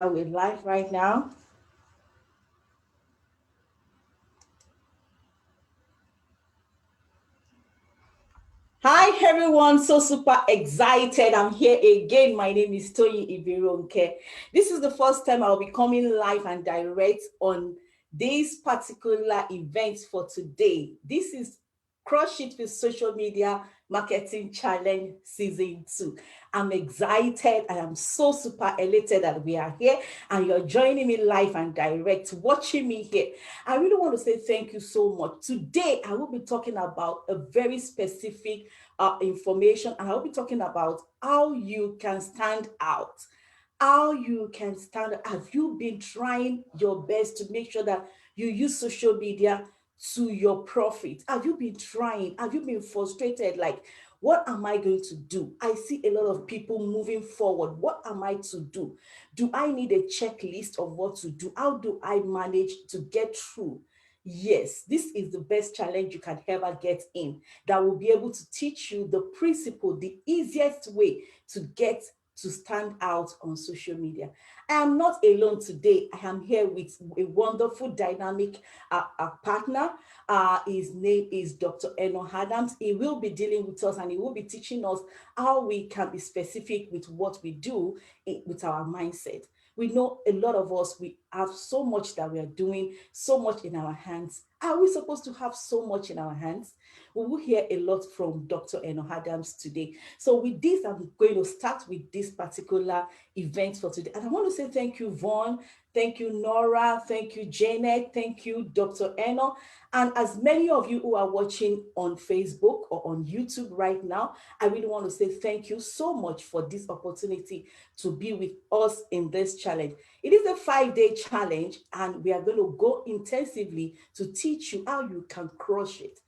We're live right now. Hi everyone, so super excited. I'm here again. My name is Tony Ibironke. This is the first time I'll be coming live and direct on this particular event for today. This is Crush It with Social Media Marketing Challenge Season 2. I'm excited. I am so super elated that we are here and you're joining me live and direct, watching me here. I really want to say thank you so much. Today, I will be talking about a very specific information, and I'll be talking about how you can stand out. How you can stand out. Have you been trying your best to make sure that you use social media to your profit? Have you been trying? Have you been frustrated? Like, what am I going to do? I see a lot of people moving forward. What am I to do? Do I need a checklist of what to do? How do I manage to get through? Yes, this is the best challenge you can ever get in, that will be able to teach you the principle, the easiest way to get to stand out on social media. I am not alone today. I am here with a wonderful, dynamic partner. His name is Dr. Eno Adams. He will be dealing with us and he will be teaching us how we can be specific with what we do with our mindset. We know a lot of us, we have so much that we are doing, so much in our hands. Are we supposed to have so much in our hands? We will hear a lot from Dr. Eno Adams today. So with this, I'm going to start with this particular event for today. And I want to say thank you, Vaughn. Thank you, Nora. Thank you, Janet. Thank you, Dr. Eno. And as many of you who are watching on Facebook or on YouTube right now, I really want to say thank you so much for this opportunity to be with us in this challenge. It is a 5-day challenge, and we are going to go intensively to teach you how you can crush it.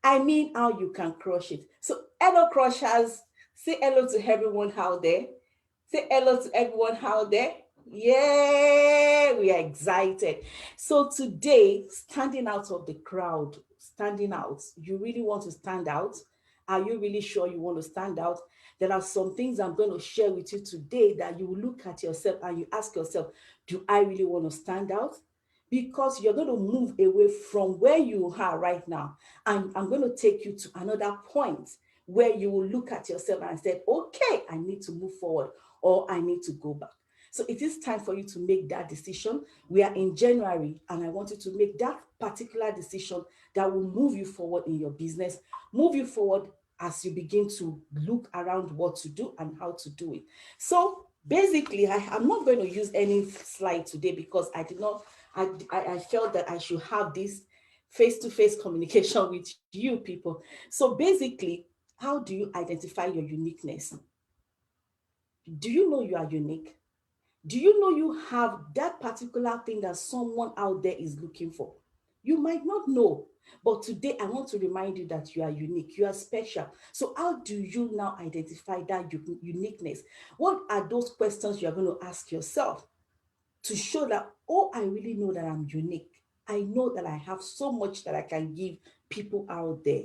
I mean, how you can crush it. So, hello, crushers. Say hello to everyone out there. Say hello to everyone out there. Yeah, we are excited. So, today, standing out of the crowd, standing out, you really want to stand out? Are you really sure you want to stand out? There are some things I'm going to share with you today that you will look at yourself and you ask yourself, do I really want to stand out? Because you're going to move away from where you are right now. And I'm going to take you to another point where you will look at yourself and say, okay, I need to move forward or I need to go back. So it is time for you to make that decision. We are in January, and I want you to make that particular decision that will move you forward in your business, move you forward as you begin to look around what to do and how to do it. So basically, I'm not going to use any slide today because I felt that I should have this face-to-face communication with you people. So basically, how do you identify your uniqueness? Do you know you are unique? Do you know you have that particular thing that someone out there is looking for? You might not know, but today I want to remind you that you are unique, you are special. So, how do you now identify that uniqueness? What are those questions you are going to ask yourself to show that, oh, I really know that I'm unique? I know that I have so much that I can give people out there.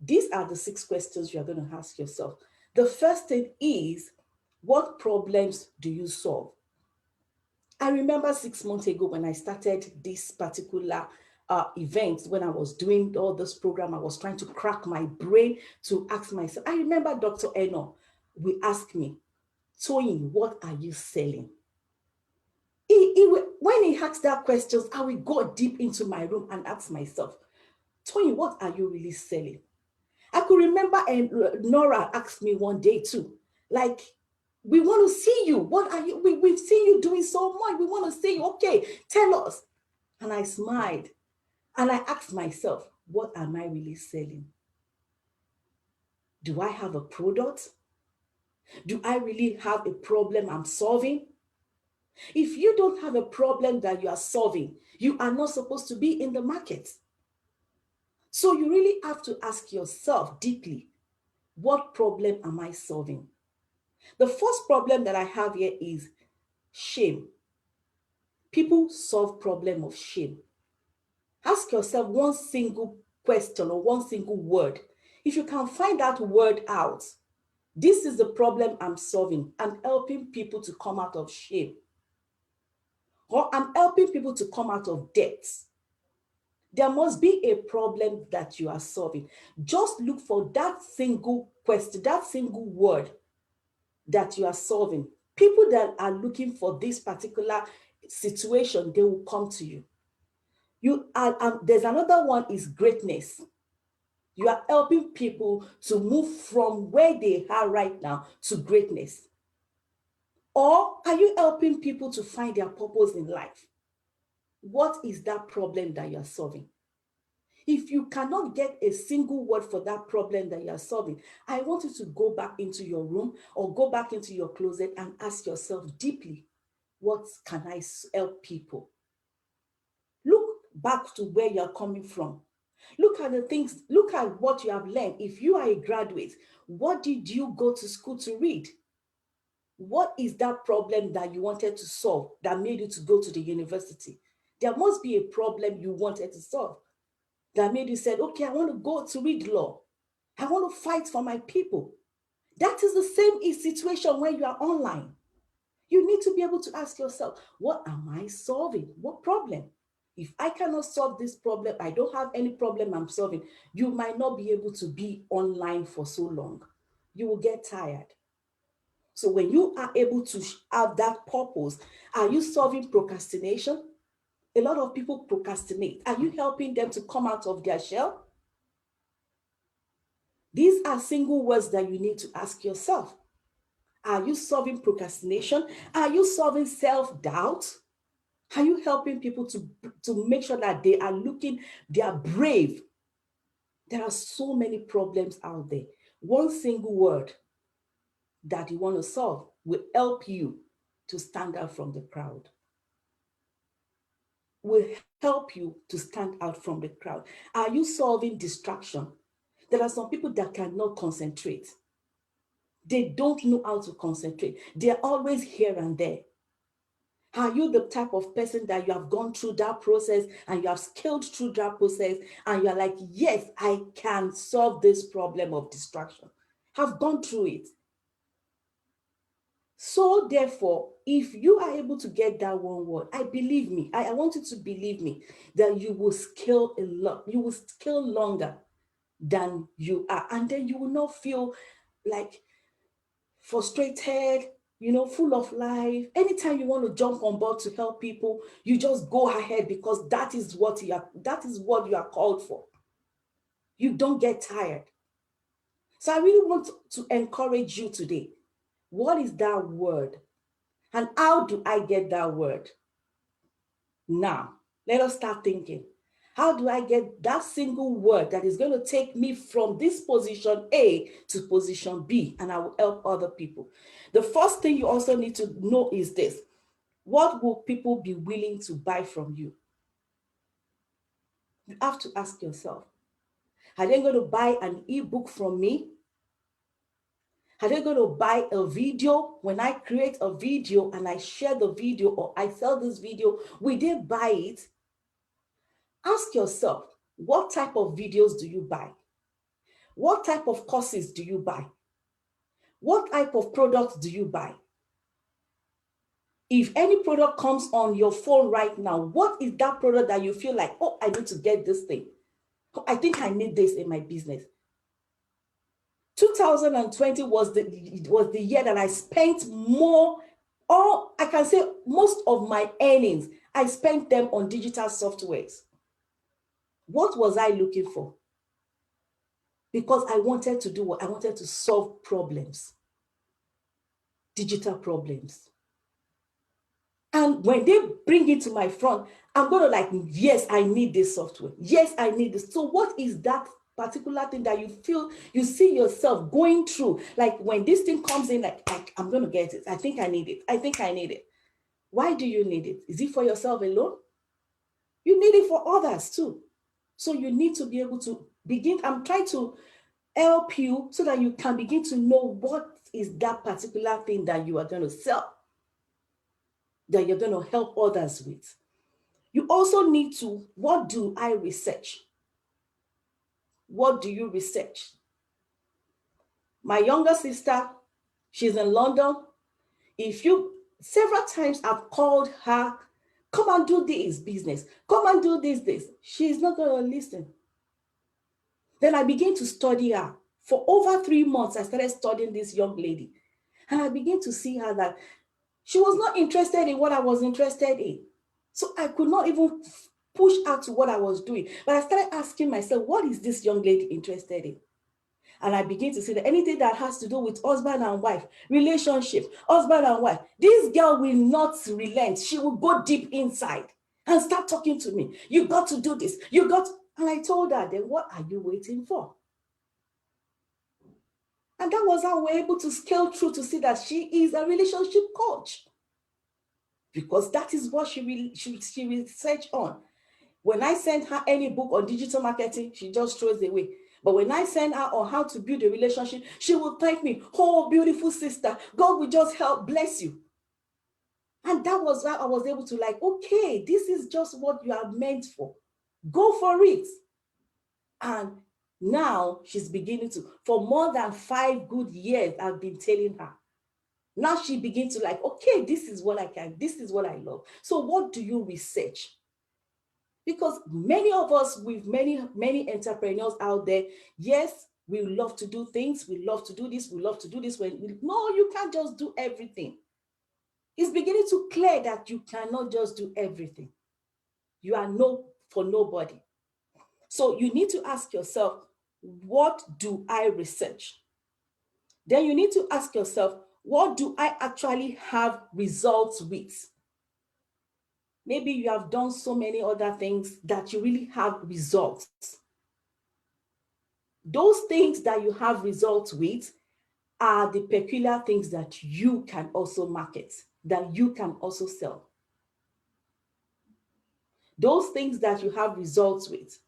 These are the 6 questions you are going to ask yourself. The first thing is, what problems do you solve? I remember 6 months ago when I started this particular event, when I was doing all this program, I was trying to crack my brain to ask myself. I remember Dr. Eno will ask me, Toyin, what are you selling? When he asked that questions, I will go deep into my room and ask myself, Toyin, what are you really selling? I could remember, and Nora asked me one day too, like, we want to see you. What are you? We've seen you doing so much. We want to see you. Okay, tell us. And I smiled and I asked myself, what am I really selling? Do I have a product? Do I really have a problem I'm solving? If you don't have a problem that you are solving, you are not supposed to be in the market. So you really have to ask yourself deeply, what problem am I solving? The first problem that I have here is shame. People solve problem of shame. Ask yourself one single question or one single word. If you can find that word out, this is the problem I'm solving. I'm helping people to come out of shame. or I'm helping people to come out of debt. There must be a problem that you are solving. Just look for that single question, that single word that you are solving. People that are looking for this particular situation, they will come to you. There's another one is greatness. You are helping people to move from where they are right now to greatness. Or are you helping people to find their purpose in life? What is that problem that you're solving? If you cannot get a single word for that problem that you're solving, I want you to go back into your room or go back into your closet and ask yourself deeply, what can I help people? Look back to where you're coming from. Look at the things, look at what you have learned. If you are a graduate, what did you go to school to read? What is that problem that you wanted to solve that made you to go to the university? There must be a problem you wanted to solve that made you said, okay, I want to go to read law. I want to fight for my people. That is the same situation when you are online. You need to be able to ask yourself, what am I solving? What problem? If I cannot solve this problem, I don't have any problem I'm solving, you might not be able to be online for so long. You will get tired. So when you are able to have that purpose, are you solving procrastination? A lot of people procrastinate. Are you helping them to come out of their shell? These are single words that you need to ask yourself. Are you solving procrastination? Are you solving self-doubt? Are you helping people to make sure that they are looking, they are brave? There are so many problems out there. One single word that you want to solve will help you to stand out from the crowd. Will help you to stand out from the crowd. Are you solving distraction? There are some people that cannot concentrate. They don't know how to concentrate. They're always here and there. Are you the type of person that you have gone through that process and you have scaled through that process and you're like, yes, I can solve this problem of distraction. Have gone through it. So therefore, if you are able to get that one word, I want you to believe me that you will scale a lot. You will scale longer than you are. And then you will not feel like frustrated, full of life. Anytime you want to jump on board to help people, you just go ahead because that is what you are called for. You don't get tired. So I really want to encourage you today. What is that word? And how do I get that word? Now, let us start thinking. How do I get that single word that is going to take me from this position A to position B, and I will help other people? The first thing you also need to know is this. What will people be willing to buy from you? You have to ask yourself, are they going to buy an ebook from me? Are they going to buy a video? When I create a video and I share the video or I sell this video, will they buy it? Ask yourself, what type of videos do you buy? What type of courses do you buy? What type of products do you buy? If any product comes on your phone right now, what is that product that you feel like, oh, I need to get this thing? Oh, I think I need this in my business. 2020 was the year that I spent more, or I can say most of my earnings, I spent them on digital softwares. What was I looking for? Because I wanted to do what? I wanted to solve problems, digital problems. And when they bring it to my front, I'm going to like, yes, I need this software. Yes, I need this. So what is that particular thing that you feel, you see yourself going through? Like when this thing comes in, like, I'm going to get it. I think I need it. I think I need it. Why do you need it? Is it for yourself alone? You need it for others too. So you need to be able to begin. I'm trying to help you so that you can begin to know what is that particular thing that you are going to sell, that you're going to help others with. You also need to, what do I research? What do you research? My younger sister, she's in London. Several times I've called her Come and do this business. Come and do this. She's not going to listen. Then I began to study her. For over 3 months, I started studying this young lady. And I began to see her that she was not interested in what I was interested in. So I could not even push her to what I was doing. But I started asking myself, what is this young lady interested in? And I begin to see that anything that has to do with husband and wife, relationship, husband and wife, this girl will not relent. She will go deep inside and start talking to me. You got to do this. You got to... And I told her, then what are you waiting for? And that was how we're able to scale through to see that she is a relationship coach. Because that is what she research on. When I send her any book on digital marketing, she just throws it away. But when I send her on how to build a relationship, she will thank me. Oh, beautiful sister, God will just help bless you. And that was why I was able to like, okay, this is just what you are meant for. Go for it. And now she's beginning to, for more than 5 good years, I've been telling her. Now she begins to like, okay, this is what I can, this is what I love. So what do you research? Because many of us, with many entrepreneurs out there, yes, we love to do things, we love to do this, we love to do this. No, you can't just do everything. It's beginning to clear that you cannot just do everything. You are no for nobody. So you need to ask yourself, what do I research? Then you need to ask yourself, what do I actually have results with? Maybe you have done so many other things that you really have results. Those things that you have results with are the peculiar things that you can also market, that you can also sell. Those things that you have results with.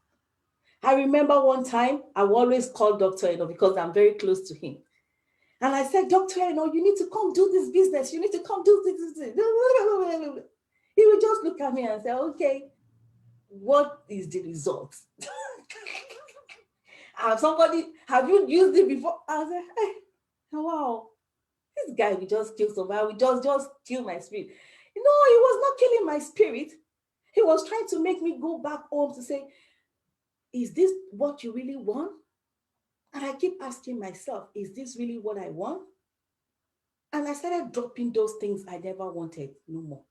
I remember one time, I will always call Dr. Eno because I'm very close to him. And I said, Dr. Eno, you need to come do this business. You need to come do this. He would just look at me and say, okay, what is the result? Have you used it before? I was like, hey, wow, this guy will just kill somebody, will just kill my spirit. No, he was not killing my spirit. He was trying to make me go back home to say, is this what you really want? And I keep asking myself, is this really what I want? And I started dropping those things I never wanted no more.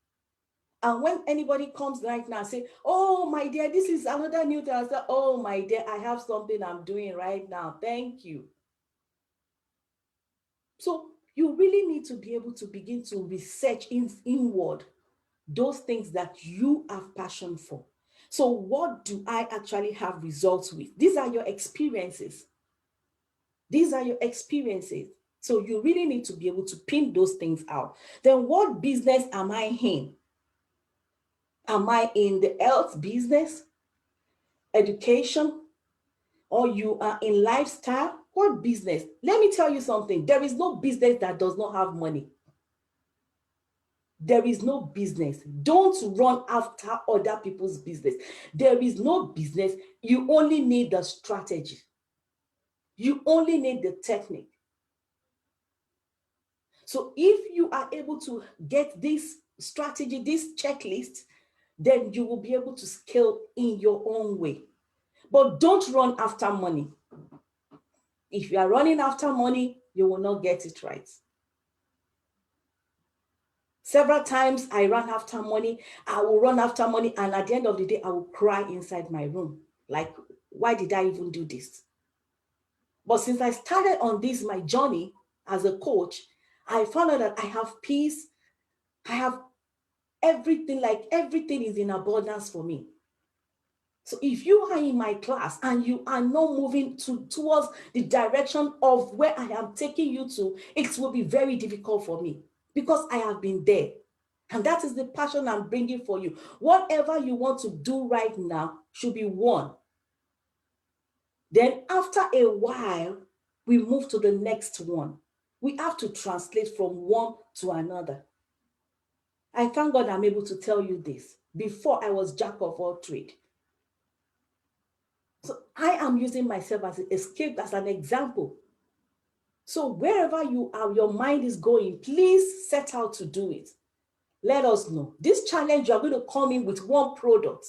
And when anybody comes right now and say, oh, my dear, this is another new thing, I say, oh, my dear, I have something I'm doing right now. Thank you. So you really need to be able to begin to research inward those things that you have passion for. So what do I actually have results with? These are your experiences. These are your experiences. So you really need to be able to pin those things out. Then what business am I in? Am I in the health business, education, or you are in lifestyle? What business? Let me tell you something. There is no business that does not have money. There is no business. Don't run after other people's business. There is no business. You only need the strategy. You only need the technique. So if you are able to get this strategy, this checklist, then you will be able to scale in your own way. But don't run after money. If you are running after money, you will not get it right. Several times I ran after money, I will run after money, and at the end of the day, I will cry inside my room. Like, why did I even do this? But since I started on this, my journey as a coach, I found out that I have peace. I have everything, like everything is in abundance for me. So if you are in my class and you are not moving towards the direction of where I am taking you to, it will be very difficult for me because I have been there. And that is the passion I'm bringing for you. Whatever you want to do right now should be one. Then after a while, we move to the next one. We have to translate from one to another. I thank God I'm able to tell you this. Before, I was jack of all trade. So I am using myself as an escape, as an example. So wherever you are, your mind is going, please set out to do it. Let us know. This challenge, you are going to come in with one product,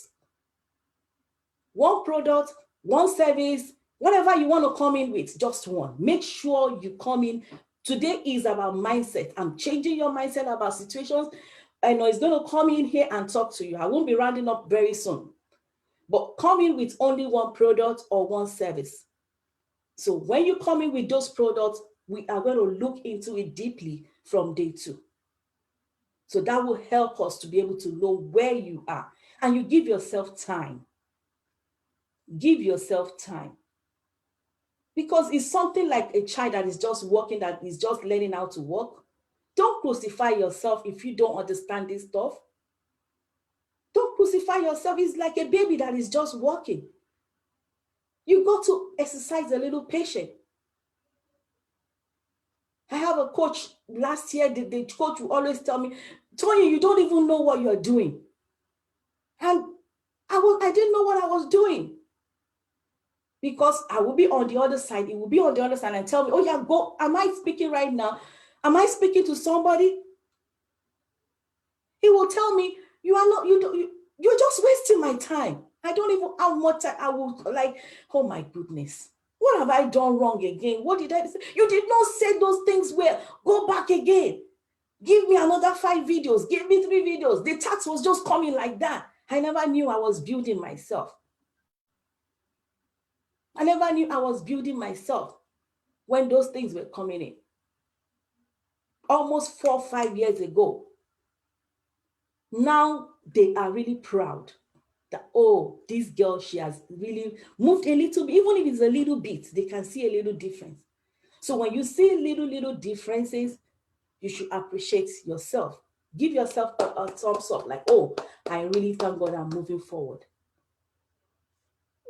one service, whatever you want to come in with, just one. Make sure you come in. Today is about mindset. I'm changing your mindset about situations. I know it's going to come in here and talk to you. I won't be rounding up very soon, but come in with only one product or one service. So when you come in with those products, we are going to look into it deeply from day 2. So that will help us to be able to know where you are. And you give yourself time. Give yourself time. Because it's something like a child that is just walking, that is just learning how to walk. Don't crucify yourself if you don't understand this stuff. Don't crucify yourself. It's like a baby that is just walking. You got to exercise a little patience. I have a coach last year. The coach will always tell me, Tony, you don't even know what you're doing. And I didn't know what I was doing. Because I will be on the other side. It will be on the other side and tell me, oh yeah, go. Am I speaking right now? Am I speaking to somebody? He will tell me, you're just wasting my time. I don't even have much time. I will like, oh my goodness. What have I done wrong again? What did I say? You did not say those things well. Go back again. Give me another 5 videos. Give me 3 videos. The tax was just coming like that. I never knew I was building myself. I never knew I was building myself when those things were coming in. Almost 4 or 5 years ago. Now they are really proud that, oh, this girl, she has really moved a little bit. Even if it's a little bit, they can see a little difference. So when you see little differences, you should appreciate yourself. Give yourself a thumbs up, like, oh, I really thank God I'm moving forward.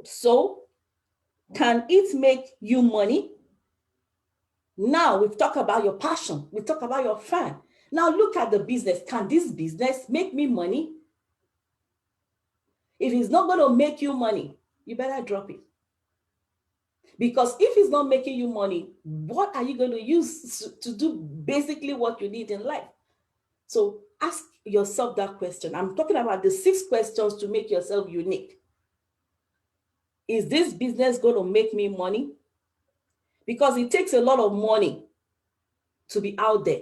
So, can it make you money? Now we've talked about your passion. We've talked about your fan. Now look at the business. Can this business make me money? If it's not going to make you money, you better drop it. Because if it's not making you money, what are you going to use to do basically what you need in life? So ask yourself that question. I'm talking about the 6 questions to make yourself unique. Is this business going to make me money? Because it takes a lot of money to be out there.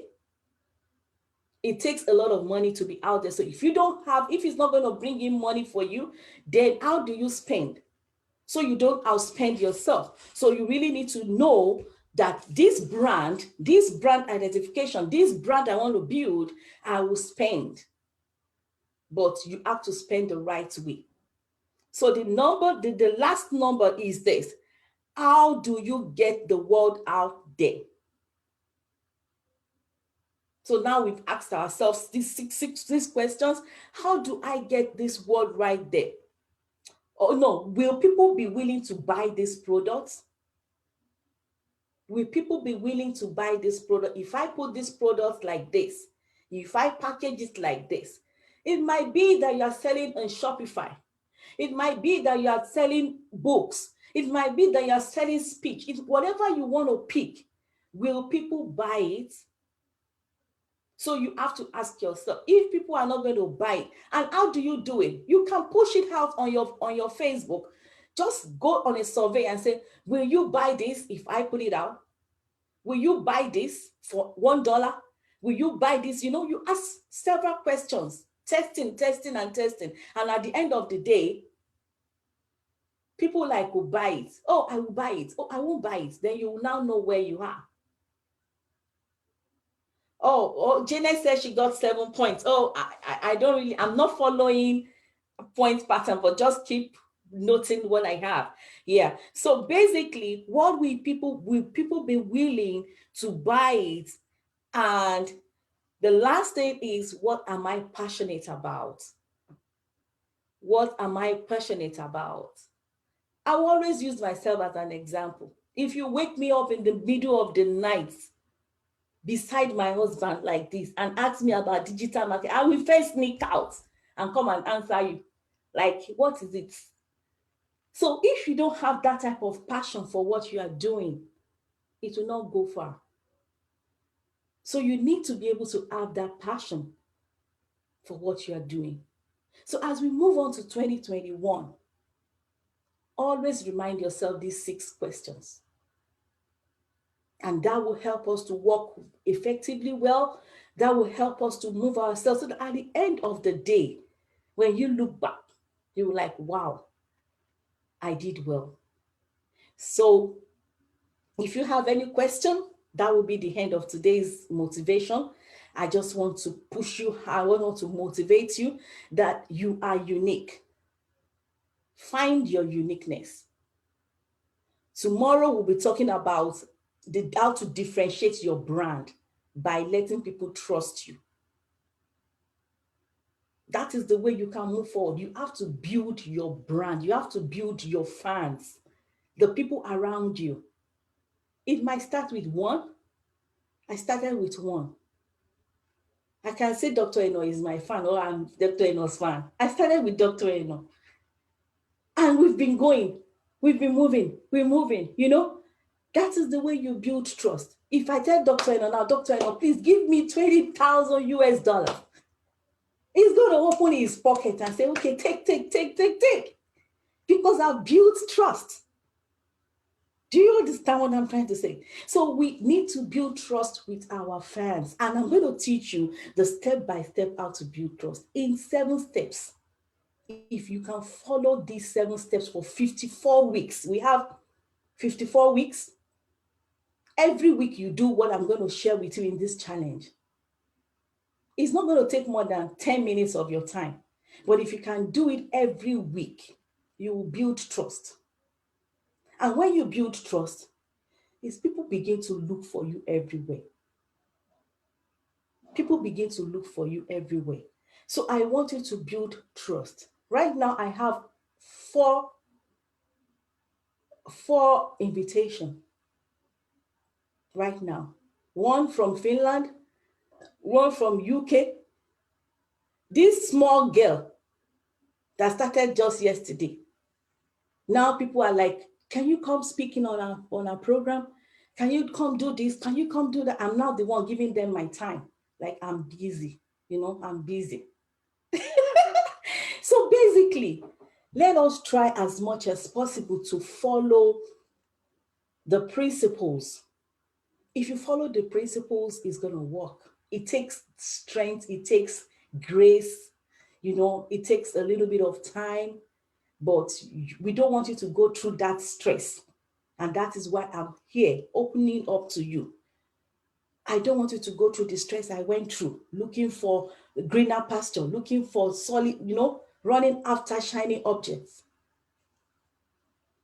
It takes a lot of money to be out there. So if it's not going to bring in money for you, then how do you spend? So you don't outspend yourself. So you really need to know that this brand identification, this brand I want to build, I will spend. But you have to spend the right way. So the last number is this. How do you get the word out there? So now we've asked ourselves these six questions. How do I get this word right there? Oh no, will people be willing to buy this product? Will people be willing to buy this product? If I put this product like this, if I package it like this, it might be that you are selling on Shopify. It might be that you are selling books. It might be that you are selling speech. Whatever you want to pick, will people buy it? So you have to ask yourself, if people are not going to buy it, and how do you do it? You can push it out on your Facebook. Just go on a survey and say, will you buy this if I put it out? Will you buy this for $1? Will you buy this? You ask several questions, testing. And at the end of the day, people will buy it. Oh, I will buy it. Oh, I won't buy it. Then you will now know where you are. Oh, Janet says she got 7 points. Oh, I'm not following a point pattern, but just keep noting what I have. Yeah. So basically, will people be willing to buy it? And the last thing is, what am I passionate about? What am I passionate about? I will always use myself as an example. If you wake me up in the middle of the night beside my husband like this and ask me about digital marketing, I will first sneak out and come and answer you. Like, what is it? So if you don't have that type of passion for what you are doing, it will not go far. So you need to be able to have that passion. for what you are doing. So as we move on to 2021, always remind yourself these 6 questions. And that will help us to work effectively well. That will help us to move ourselves so that at the end of the day, when you look back, you're like, wow, I did well. So if you have any question, that will be the end of today's motivation. I just want to push you. I want to motivate you that you are unique. Find your uniqueness. Tomorrow we'll be talking about how to differentiate your brand by letting people trust you. That is the way you can move forward. You have to build your brand. You have to build your fans, the people around you. It might start with one. I started with one. I can say Dr. Eno is my fan, or I'm Dr. Eno's fan. I started with Dr. Eno. And we've been going. We've been moving. We're moving, you know? That is the way you build trust. If I tell Dr. Eno now, Dr. Eno, please give me 20,000 US dollars. He's going to open his pocket and say, okay, take. Because I've built trust. Do you understand what I'm trying to say? So we need to build trust with our fans. And I'm going to teach you the step-by-step how to build trust in 7 steps. If you can follow these 7 steps for 54 weeks, we have 54 weeks. Every week you do what I'm going to share with you in this challenge. It's not going to take more than 10 minutes of your time. But if you can do it every week, you will build trust. And when you build trust, is people begin to look for you everywhere. People begin to look for you everywhere. So I want you to build trust. Right now, I have four invitations. Right now. One from Finland, one from UK. This small girl that started just yesterday. Now people are like, can you come speaking on our program? Can you come do this? Can you come do that? I'm now the one giving them my time. Like I'm busy, I'm busy. So basically, let us try as much as possible to follow the principles. If you follow the principles, it's going to work. It takes strength. It takes grace. It takes a little bit of time, but we don't want you to go through that stress. And that is why I'm here opening up to you. I don't want you to go through the stress I went through, looking for greener pasture, looking for solid, running after shiny objects.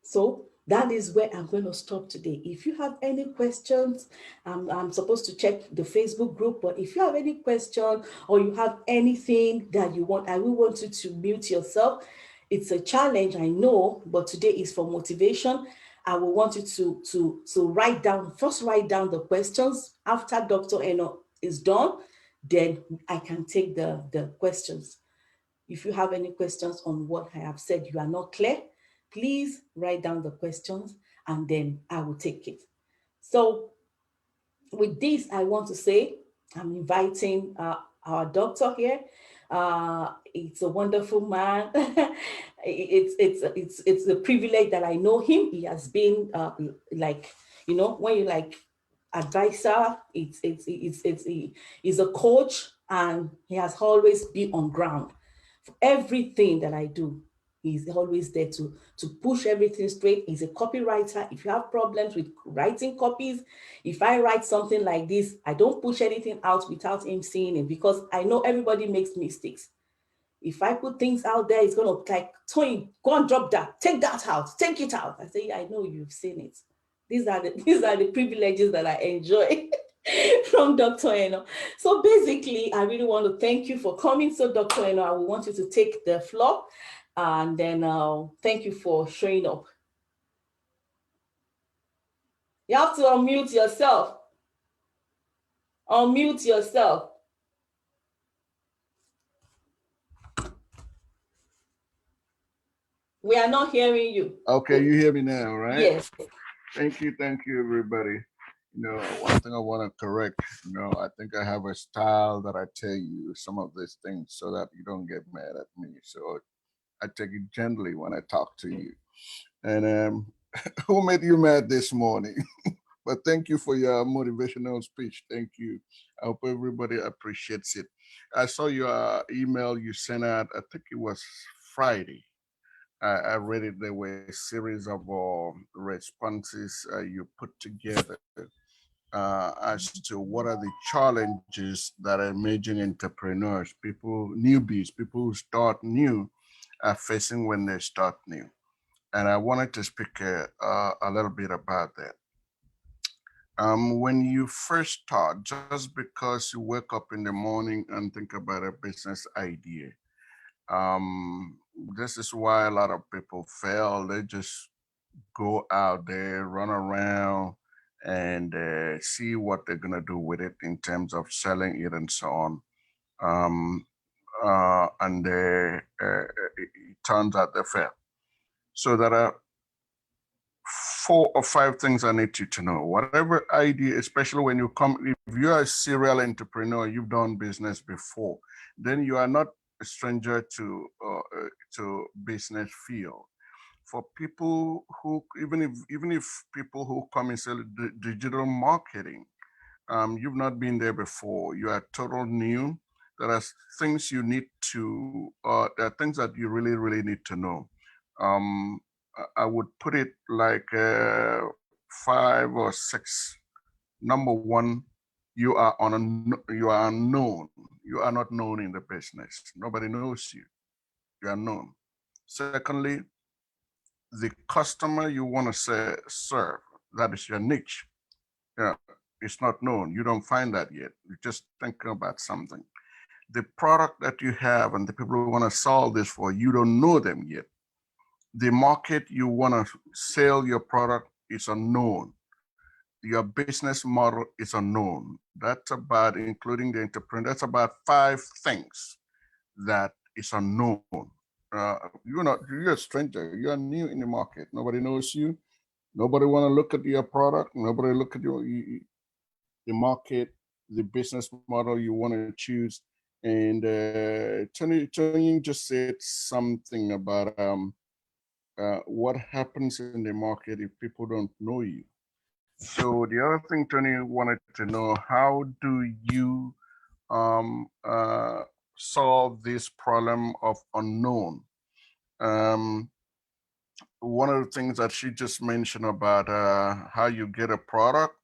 So that is where I'm going to stop today. If you have any questions, I'm supposed to check the Facebook group, but if you have any question or you have anything that you want, I will want you to mute yourself. It's a challenge, I know, but today is for motivation. I will want you to write down the questions. After Dr. Eno is done, then I can take the questions. If you have any questions on what I have said, you are not clear, please write down the questions and then I will take it. So with this, I want to say, I'm inviting our doctor here. It's a wonderful man. It's a privilege that I know him. He has been when you like advisor, he's a coach and he has always been on ground. For everything that I do, he's always there to push everything straight. He's a copywriter. If you have problems with writing copies, if I write something like this, I don't push anything out without him seeing it because I know everybody makes mistakes. If I put things out there, it's going to like, Tony, go and drop that. Take that out. Take it out. I say, I know you've seen it. These are the privileges that I enjoy from Dr. Eno. So basically, I really want to thank you for coming. So Dr. Eno, I will want you to take the floor and then thank you for showing up. You have to unmute yourself. Unmute yourself. We are not hearing you. Okay, you hear me now, right? Yes. Thank you, everybody. One thing I want to correct, I think I have a style that I tell you some of these things so that you don't get mad at me. So I take it gently when I talk to you. And who made you mad this morning? But thank you for your motivational speech. Thank you. I hope everybody appreciates it. I saw your email you sent out, I think it was Friday. I read it. There were a series of responses you put together as to what are the challenges that emerging entrepreneurs, people, newbies, people who start new, are facing when they start new. And I wanted to speak a little bit about that. When you first start, just because you wake up in the morning and think about a business idea, um, this is why a lot of people fail. They just go out there, run around, and see what they're gonna do with it in terms of selling it and so on. Um, and it turns out they fail. So there are 4 or 5 things I need you to know. Whatever idea, especially when you come, if you are a serial entrepreneur, you've done business before, then you are not a stranger to business field. For people who, even if people who come and sell digital marketing, you've not been there before. You are total new. There are things you need to. There are things that you really need to know. Um, I would put it like 5 or 6. Number one, you are unknown. You are not known in the business. Nobody knows you. You are known. Secondly, the customer you want to serve, that is your niche. Yeah, it's not known. You don't find that yet. You're just thinking about something. The product that you have and the people who want to solve this for, you don't know them yet. The market you want to sell your product is unknown. Your business model is unknown. That's about, including the entrepreneur, that's about 5 things that is unknown. You're a stranger. You are new in the market. Nobody knows you. Nobody want to look at your product. Nobody look at the market, the business model you want to choose. And Tony just said something about what happens in the market if people don't know you. So the other thing Tony wanted to know, how do you solve this problem of unknown? Um, One of the things that she just mentioned about how you get a product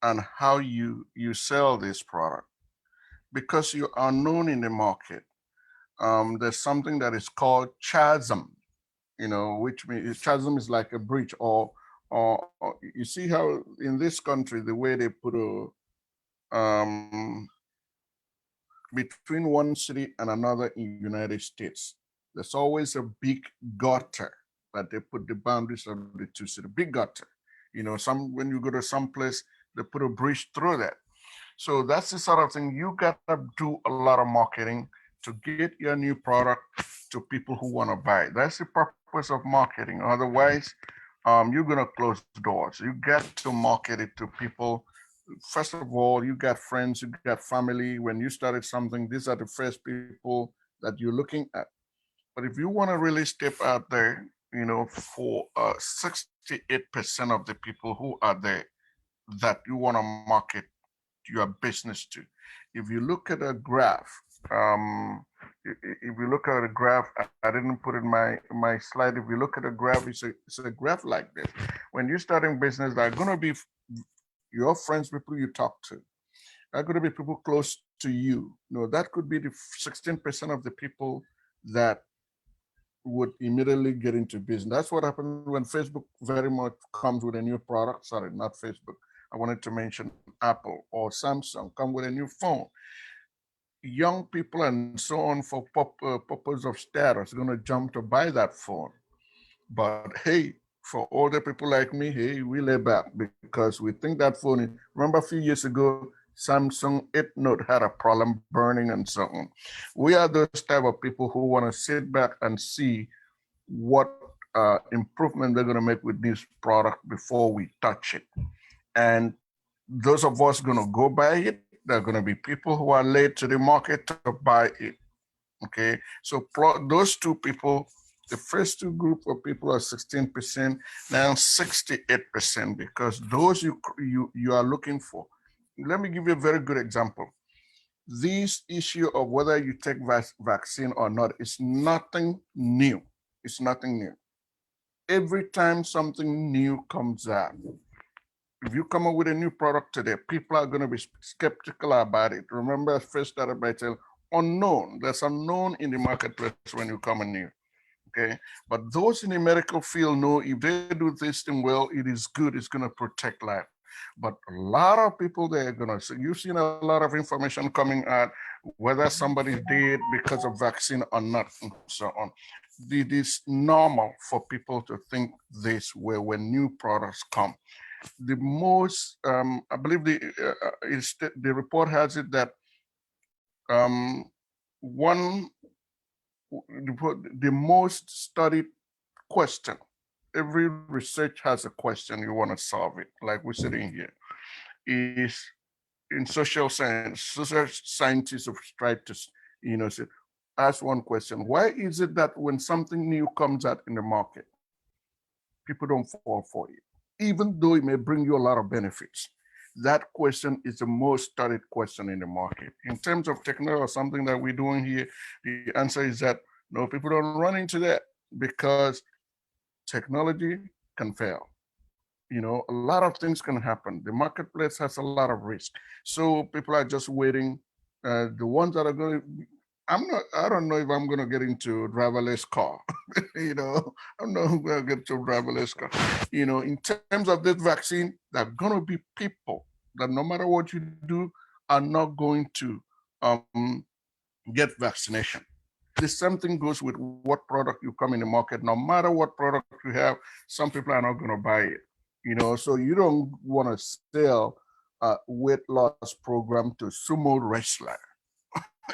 and how you sell this product, because you are known in the market. There's something that is called chasm, which means chasm is like a bridge, or you see how in this country the way they put between one city and another in United States, there's always a big gutter that they put the boundaries of the two cities, big gutter. Some when you go to some place, they put a bridge through that. So that's the sort of thing you gotta do a lot of marketing to get your new product to people who want to buy it. That's the purpose of marketing. Otherwise, you're gonna close doors. You got to market it to people. First of all, you got friends, you got family. When you started something, these are the first people that you're looking at. But if you want to really step out there, for 68% of the people who are there that you want to market your business to. If you look at a graph, um, if you look at a graph, I didn't put in my slide. If you look at a graph, it's a graph like this. When you're starting business, there are going to be your friends, people you talk to. There are going to be people close to you. That could be the 16% of the people that would immediately get into business. That's what happens when Facebook very much comes with a new product. Sorry, not Facebook. I wanted to mention Apple or Samsung come with a new phone. Young people and so on for purpose of status going to jump to buy that phone. But hey, for older people like me, hey, we lay back because we think that phone is. Remember a few years ago, Samsung 8 Note had a problem burning and so on. We are those type of people who want to sit back and see what improvement they're going to make with this product before we touch it. And those of us going to go buy it. There are going to be people who are late to the market to buy it. Okay, so those two people, the first two group of people are 16%, now 68%, because those you are looking for. Let me give you a very good example. This issue of whether you take vaccine or not is nothing new. It's nothing new. Every time something new comes out, if you come up with a new product today, people are going to be skeptical about it. Remember, I first started by saying unknown. There's unknown in the marketplace when you come in new. Okay, but those in the medical field know if they do this thing well, it is good. It's going to protect life. But a lot of people they're going to. So you've seen a lot of information coming out whether somebody did because of vaccine or not, and so on. It is normal for people to think this way when new products come. The most, I believe the report has it that um, one the most studied question. Every research has a question you want to solve it. Like we're sitting here, is in social science. Social scientists have tried to, say, ask one question: why is it that when something new comes out in the market, people don't fall for it, even though it may bring you a lot of benefits? That question is the most studied question in the market. In terms of technology or something that we're doing here, the answer is that no, people don't run into that because technology can fail. A lot of things can happen. The marketplace has a lot of risk. So people are just waiting. The ones that are going to, I don't know if I'm going to get into a driverless car. I don't know if I'm going to get to a driverless car. In terms of this vaccine, there are going to be people that no matter what you do are not going to get vaccination. The same thing goes with what product you come in the market. No matter what product you have, some people are not going to buy it. So you don't want to sell a weight loss program to sumo wrestler.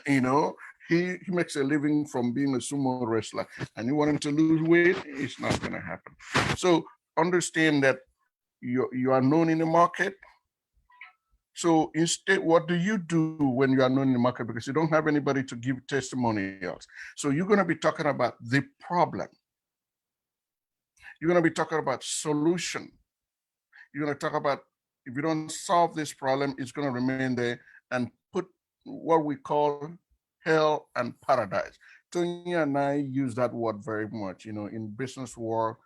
He makes a living from being a sumo wrestler, and you want him to lose weight, it's not going to happen. So understand that you are known in the market. So instead, what do you do when you are known in the market? Because you don't have anybody to give testimonials. So you're going to be talking about the problem. You're going to be talking about solution. You're going to talk about if you don't solve this problem, it's going to remain there and put what we call hell and paradise. Tony and I use that word very much. In business world,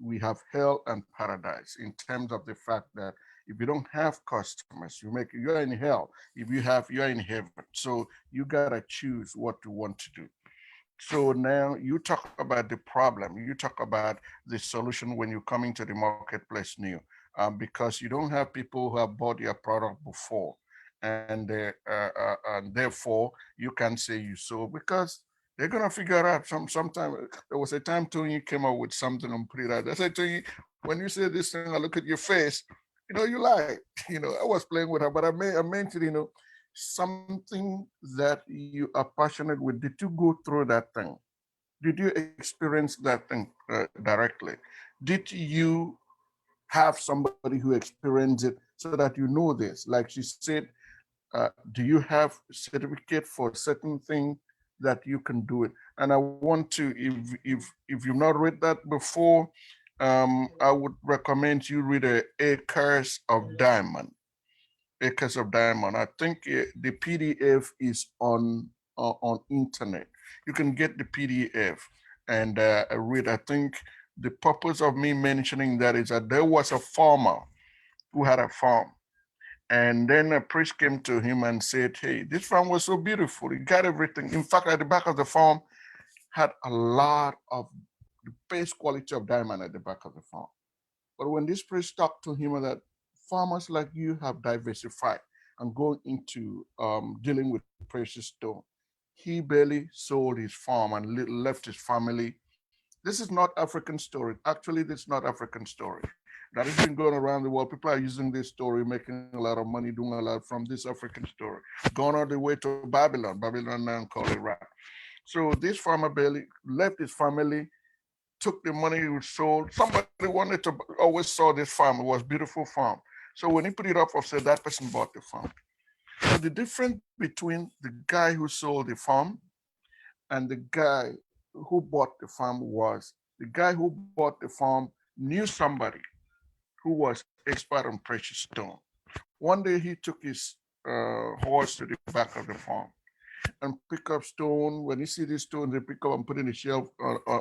we have hell and paradise in terms of the fact that if you don't have customers, you're in hell. If you have, you're in heaven. So you gotta choose what you want to do. So now you talk about the problem, you talk about the solution when you're coming to the marketplace new, because you don't have people who have bought your product before, and therefore you can say you sold because they're gonna figure out sometime. There was a time Tony came up with something and put it out. I said, Tony, when you say this thing, I look at your face, you lie. I was playing with her, but I meant it, something that you are passionate with. Did you go through that thing? Did you experience that thing directly? Did you have somebody who experienced it so that you know this? Like she said, do you have certificate for certain thing that you can do it? And I want to, if you've not read that before, I would recommend you read Acres of Diamond. Acres of Diamond. I think the PDF is on internet. You can get the PDF and read. I think the purpose of me mentioning that is that there was a farmer who had a farm, and then a priest came to him and said, "Hey, this farm was so beautiful. It got everything. In fact, at the back of the farm had a lot of the best quality of diamond at the back of the farm." But when this priest talked to him that farmers like you have diversified and go into dealing with precious stone, he barely sold his farm and left his family. This is not African story. Actually, this is not African story. That has been going around the world. People are using this story, making a lot of money, doing a lot from this African story. Gone all the way to Babylon. Babylon now call it Iraq. So this farmer barely left his family, took the money he sold. Somebody wanted to always saw this farm. It was a beautiful farm. So when he put it up for sale, that person bought the farm. So the difference between the guy who sold the farm and the guy who bought the farm was the guy who bought the farm knew somebody who was expert on precious stone. One day he took his horse to the back of the farm and pick up stone. When he see these stones, they pick up and put in a shelf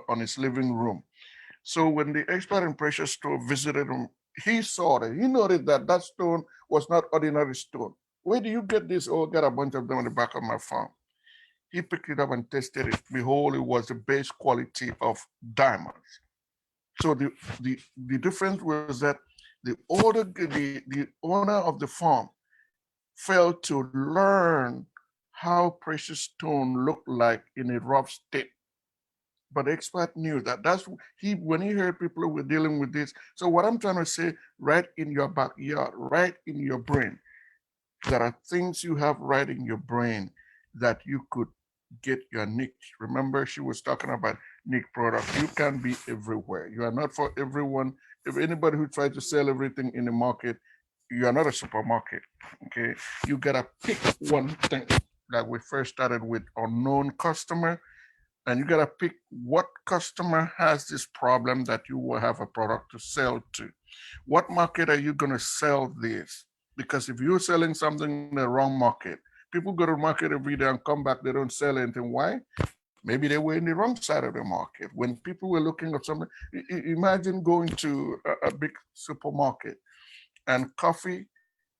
on his living room. So when the expert in precious stone visited him, he saw it. He noted that that stone was not ordinary stone. Where do you get this? Oh, I got a bunch of them on the back of my farm. He picked it up and tested it. Behold, it was the base quality of diamonds. So the difference was that the owner of the farm failed to learn how precious stone looked like in a rough state. But the expert knew that. That's he when he heard people were dealing with this. So what I'm trying to say, right in your backyard, right in your brain, there are things you have right in your brain that you could get your niche. Remember, she was talking about niche products. You can be everywhere. You are not for everyone. If anybody who tries to sell everything in the market, you are not a supermarket. Okay, you gotta pick one thing. Like we first started with unknown customer, and you got to pick what customer has this problem that you will have a product to sell to. What market are you going to sell this? Because if you're selling something in the wrong market, people go to market every day and come back, they don't sell anything. Why? Maybe they were in the wrong side of the market. When people were looking at something, imagine going to a big supermarket and coffee,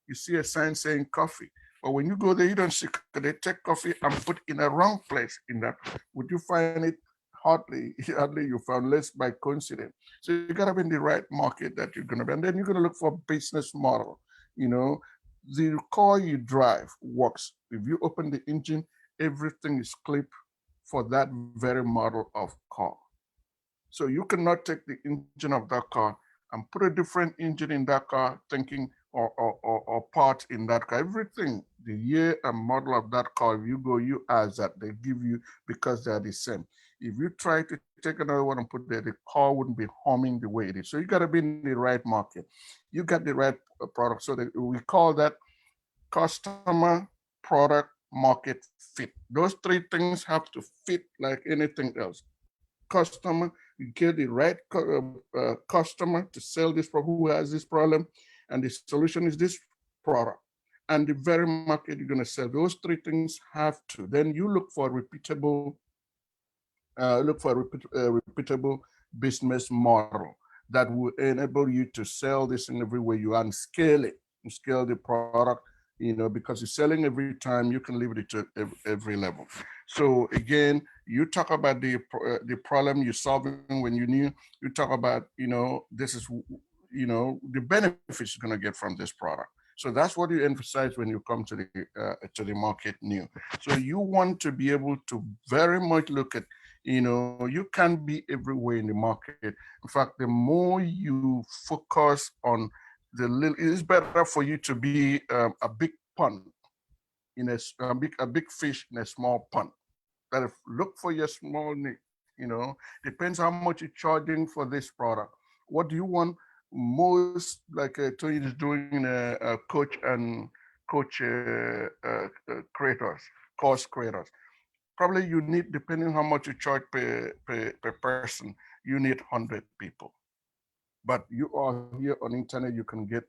you see a sign saying coffee. But when you go there, you don't see, they take coffee and put in a wrong place in that. Would you find it hardly you found less by coincidence. So you gotta be in the right market that you're gonna be. And then you're gonna look for a business model. You know, the car you drive works. If you open the engine, everything is clipped for that very model of car. So you cannot take the engine of that car and put a different engine in that car, thinking or parts in that car. Everything, the year and model of that car, if you go, you ask that they give you because they're the same. If you try to take another one and put there, the car wouldn't be humming the way it is. So you got to be in the right market. You got the right product. So we call that customer, product, market fit. Those three things have to fit like anything else. Customer, you get the right customer to sell this for who has this problem, and the solution is this product, and the very market you're going to sell. Those three things have to. Then you look for repeatable business model that will enable you to sell this in everywhere you are and scale it. You scale the product, because you're selling every time, you can leave it to every level. So again, you talk about the problem you're solving when you knew. You talk about this is the benefits you're gonna get from this product. So that's what you emphasize when you come to the market new. So you want to be able to very much look at, you can be everywhere in the market. In fact, the more you focus on the little, it's better for you to be a big pond a big fish in a small pond. That if look for your small niche, depends how much you're charging for this product. What do you want most, like Tony is doing in a coach creators, course creators. Probably you need, depending how much you charge per person, you need 100 people. But you are here on internet, you can get,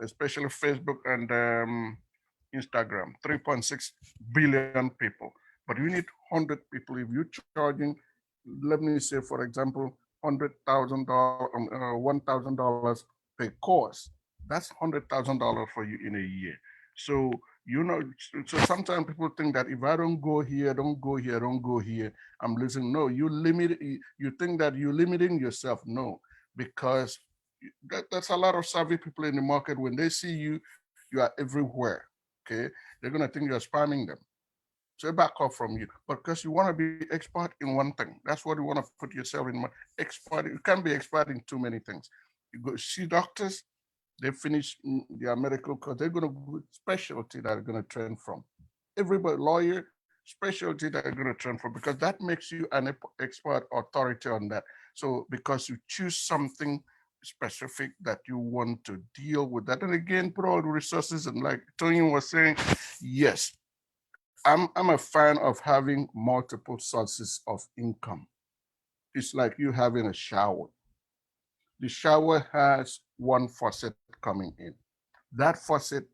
especially Facebook and Instagram, 3.6 billion people. But you need 100 people. If you're charging, let me say, for example, $1,000 per course, that's $100,000 for you in a year. So so sometimes people think that if I don't go here, don't go here, don't go here, I'm losing. No, you think that you're limiting yourself. No, because that's a lot of savvy people in the market. When they see you, you are everywhere. Okay, they're gonna think you're spamming them. So they back off from you. But because you want to be expert in one thing, that's what you want to put yourself in. Expert, you can't be expert in too many things. You go see doctors, they finish their medical course, they're gonna go specialty that are gonna train from. Everybody, lawyer, specialty that are gonna train from, because that makes you an expert authority on that. So because you choose something specific that you want to deal with that. And again, put all the resources. And like Tony was saying, yes, I'm a fan of having multiple sources of income. It's like you having a shower. The shower has one faucet coming in. That faucet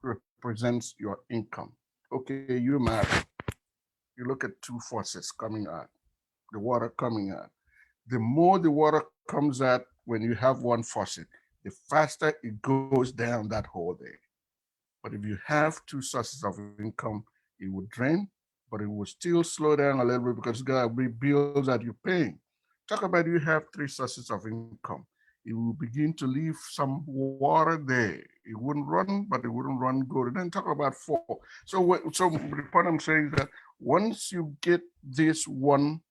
represents your income. Okay, you marry. You look at two faucets coming out, the water coming out. The more the water comes out when you have one faucet, the faster it goes down that hole there. But if you have two sources of income, it will drain, but it will still slow down a little bit because you got to be bills that you're paying. Talk about you have three sources of income. It will begin to leave some water there. It wouldn't run, but it wouldn't run good. And then talk about four. So the point I'm saying is that once you get this one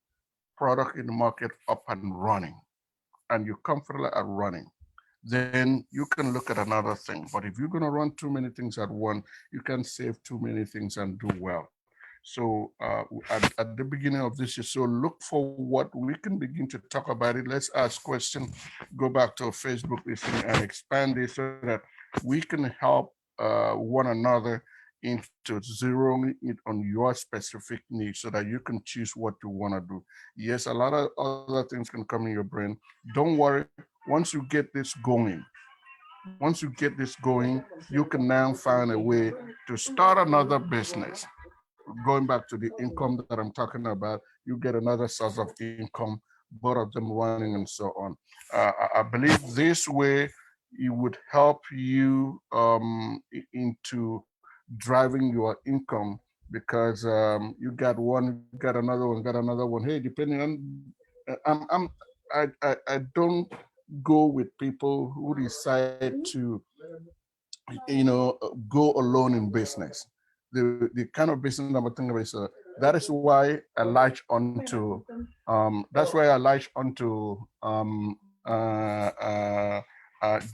product in the market up and running, and you're comfortable at running, then you can look at another thing. But if you're going to run too many things at once, you can save too many things and do well. So at the beginning of this year, so look for what we can begin to talk about it. Let's ask questions, go back to our Facebook listing and expand it so that we can help one another into zeroing it on your specific needs so that you can choose what you want to do. Yes, a lot of other things can come in your brain. Don't worry. Once you get this going, you can now find a way to start another business. Going back to the income that I'm talking about, you get another source of income, both of them running and so on. I believe this way it would help you into driving your income because you got one, got another one, got another one. Hey, depending on, I'm I don't go with people who decide to go alone in business. The kind of business I'm thinking about is that is why I latch onto that's why I latch onto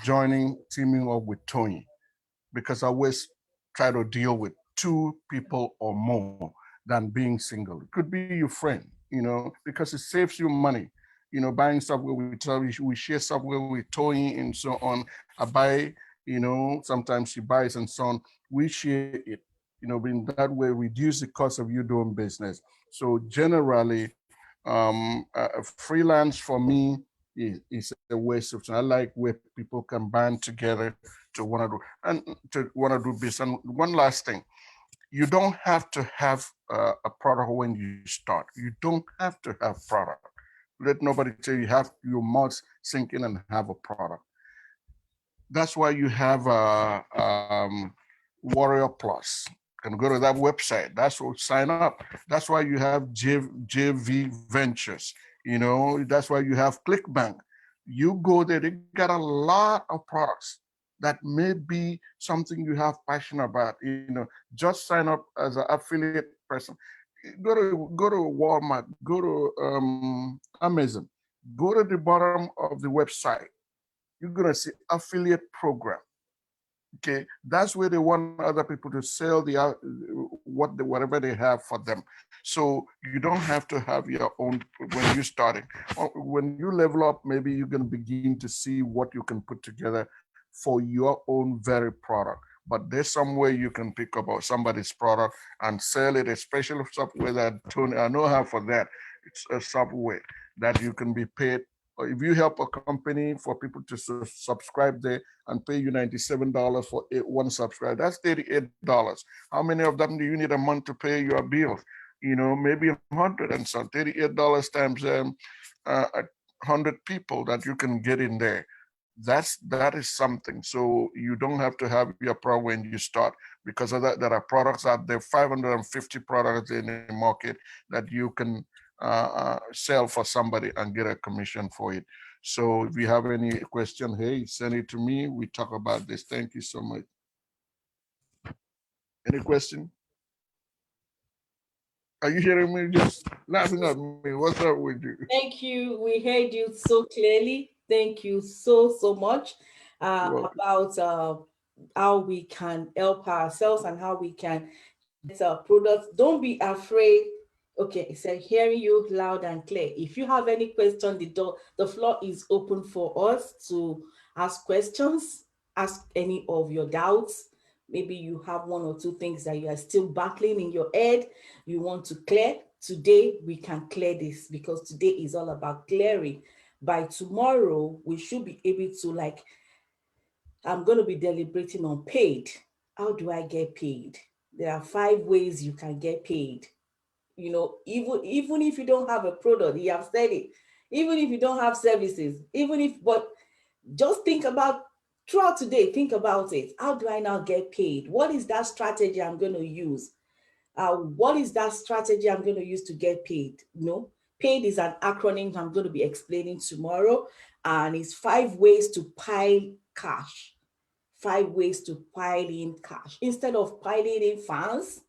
joining teaming up with Tony because I always try to deal with two people or more than being single. It could be your friend, because it saves you money. Buying software with Tony, we share software with Tony and so on. I buy, sometimes she buys and so on. We share it, in that way, reduce the cost of you doing business. So generally, freelance for me is a waste of time. I like where people can band together to want to do and to want to do business. And one last thing, you don't have to have a product when you start. You don't have to have product. Let nobody tell you must sink in and have a product. That's why you have Warrior Plus. You can go to that website. That's what sign up. That's why you have JV Ventures. That's why you have ClickBank. You go there, they got a lot of products that may be something you have passion about. Just sign up as an affiliate person. Go to Walmart, go to Amazon, go to the bottom of the website. You're gonna see affiliate program. Okay, that's where they want other people to sell whatever they have for them. So you don't have to have your own when you're starting. When you level up, maybe you're going to begin to see what you can put together for your own very product. But there's some way you can pick up somebody's product and sell it, especially software that Tony, I know how for that. It's a software that you can be paid. Or if you help a company for people to subscribe there and pay you $97 for one subscribe, that's $38. How many of them do you need a month to pay your bills? Maybe 100 and some $38 times 100 people that you can get in there. That is something. So you don't have to have your product when you start because of that. There are products out there, 550 products in the market that you can sell for somebody and get a commission for it. So if you have any question, hey, send it to me. We talk about this. Thank you so much. Any question? Are you hearing me? Just laughing at me. What's up with you? Thank you. We heard you so clearly. Thank you so much about how we can help ourselves and how we can get products. Don't be afraid Okay, so hearing you loud and clear. If you have any question, the floor is open for us to ask questions, ask any of your doubts. Maybe you have one or two things that you are still battling in your head, you want to clear. Today, we can clear this because today is all about clearing. By tomorrow, we should be able to, like, I'm going to be deliberating on paid. How do I get paid? There are 5 ways you can get paid. Even if you don't have a product, you have said it. Even if you don't have services, even if, but just think about, throughout today, think about it. How do I now get paid? What is that strategy I'm going to use? What is that strategy I'm going to use to get paid? Paid is an acronym I'm going to be explaining tomorrow, and it's 5 ways to pile cash. 5 ways to pile in cash. Instead of piling in fans,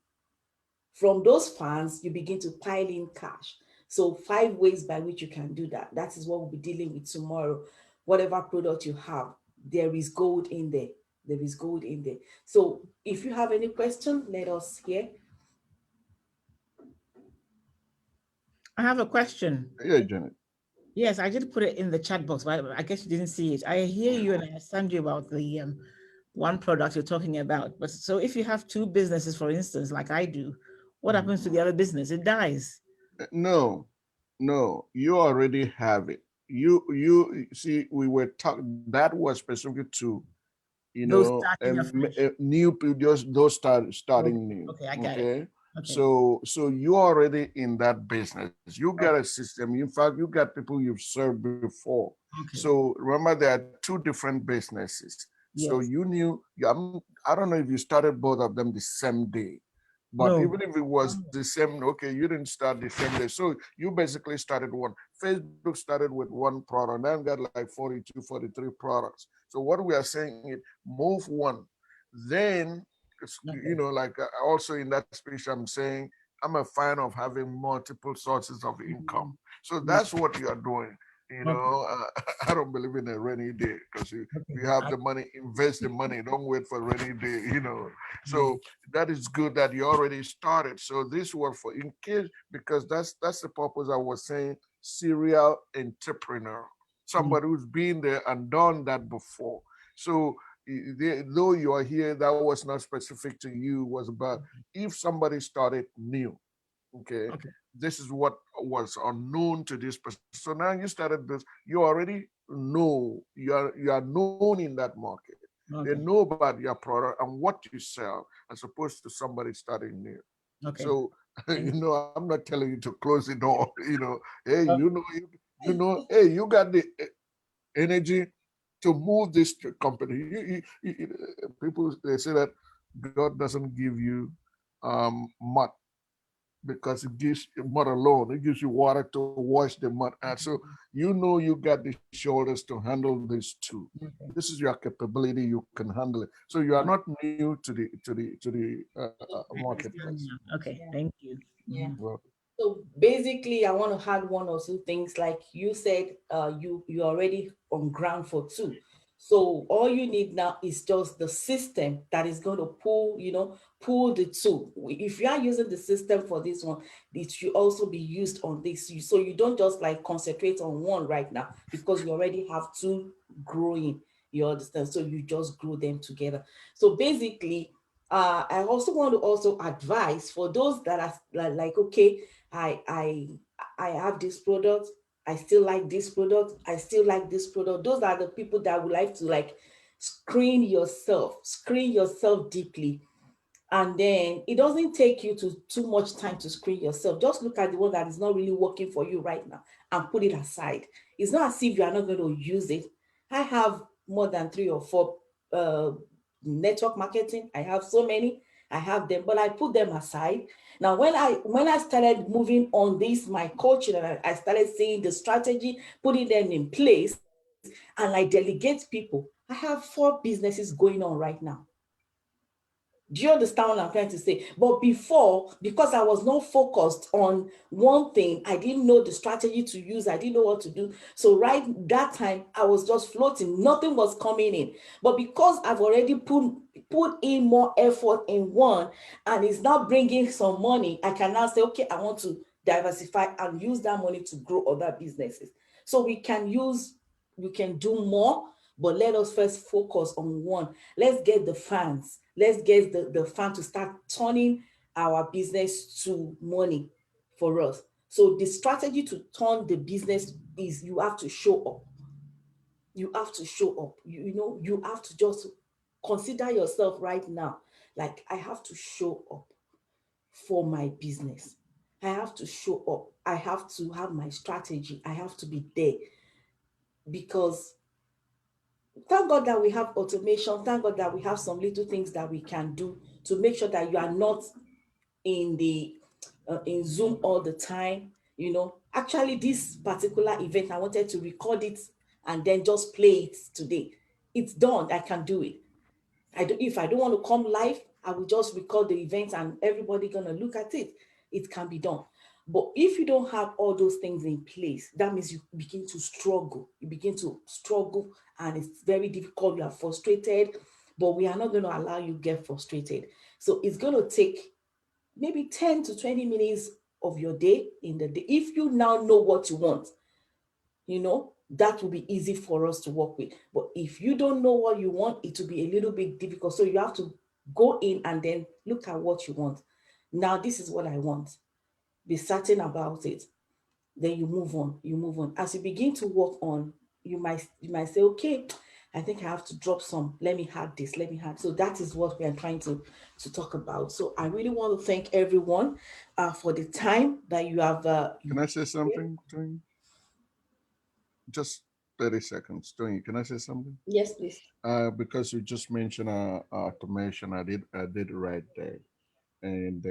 from those funds, you begin to pile in cash. So 5 ways by which you can do that. That is what we'll be dealing with tomorrow. Whatever product you have, there is gold in there. There is gold in there. So if you have any question, let us hear. I have a question. Yeah, Janet. Yes, I did put it in the chat box, but I guess you didn't see it. I hear you and I understand you about the one product you're talking about. But so if you have two businesses, for instance, like I do, what happens to the other business? It dies. No, no, you already have it. You see, we were talking that was specific to Those starting afresh. new just those Okay, starting new. okay, I got it. Okay, Okay. so you already in that business. You got a system. In fact, you got people you've served before. Okay. So remember, there are two different businesses. So Yes. you knew. I don't know if you started both of them the same day. But No. even if it was the same, okay, you didn't start the same day. So you basically started one. Facebook started with one product, then got like 42, 43 products. So what we are saying is move one. Then, Okay. like also in that speech, I'm saying I'm a fan of having multiple sources of income. Mhm. So Yeah. that's what you are doing. Okay. I don't believe in a rainy day because if Okay. you have the money, invest the money. Don't wait for a rainy day. Yeah. So that is good that you already started. So this was for in case because that's the purpose I was saying serial entrepreneur, Mm. somebody who's been there and done that before. So though you are here, that was not specific to you. Was about if somebody started new. Okay, Okay. this is what was unknown to this person. So now you started this, you already know you are known in that market. They Okay. know about your product and what you sell, as opposed to somebody starting new. Okay. So Thank you. I'm not telling you to close the door. Hey, Okay. hey, you got the energy to move this company. People they say that God doesn't give you mud because it gives mud alone. It gives you water to wash the mud out. So you got the shoulders to handle this too. Okay. This is your capability. You can handle it. So you are not new to the I understand marketplace. now. Okay. Yeah. Thank you. Yeah. Mhm. Well, So basically, I want to add one or two things. Like you said, you're already on ground for two. So all you need now is just the system that is going to pull the two. If you are using the system for this one, it should also be used on this. So you don't just like concentrate on one right now because you already have two growing. You understand? So you just grow them together. So basically, I also want to also advise for those that are like, okay, I I I have this product. I still like this product. I still like this product. Those are the people that would like to like screen yourself deeply. And then it doesn't take you to too much time to screen yourself. Just look at the one that is not really working for you right now and put it aside. It's not as if you are not going to use it. I have more than 3 or 4 uh, network marketing. I have so many. I have them, but I put them aside. Now, when I started moving on this my coaching, and I started seeing the strategy, putting them in place, and I delegate people, I have 4 businesses going on right now. Do you understand what I'm trying to say? But before, because I was not focused on one thing, I didn't know the strategy to use, I didn't know what to do. So, right that time, I was just floating, nothing was coming in. But because I've already put in more effort in one and it's now bringing some money, I can now say, okay, I want to diversify and use that money to grow other businesses. So we can do more, but let us first focus on one. Let's get the fans. Let's get the fan to start turning our business to money for us. So the strategy to turn the business is you have to show up. You have to show up. You have to just consider yourself right now. Like, I have to show up for my business. I have to show up. I have to have my strategy. I have to be there, because thank God that we have automation. Thank God that we have some little things that we can do to make sure that you are not in the in Zoom all the time. Actually, this particular event, I wanted to record it and then just play it today. It's done. I can do it. If I don't want to come live, I will just record the event and everybody gonna look at it. It can be done. But if you don't have all those things in place, that means you begin to struggle. You begin to struggle and it's very difficult. You are frustrated, but we are not going to allow you get frustrated. So it's going to take maybe 10 to 20 minutes of your day in the day. If you now know what you want, that will be easy for us to work with. But if you don't know what you want, it will be a little bit difficult. So you have to go in and then look at what you want. Now, this is what I want. Be certain about it. Then you move on. As you begin to work on, you might say, okay, I think I have to drop some. Let me add this. So that is what we are trying to talk about. So I really want to thank everyone for the time that you have. Can I say something, Tony? Just 30 seconds. Tony, can I say something? Yes, please. Because you just mentioned automation, I did it right there. And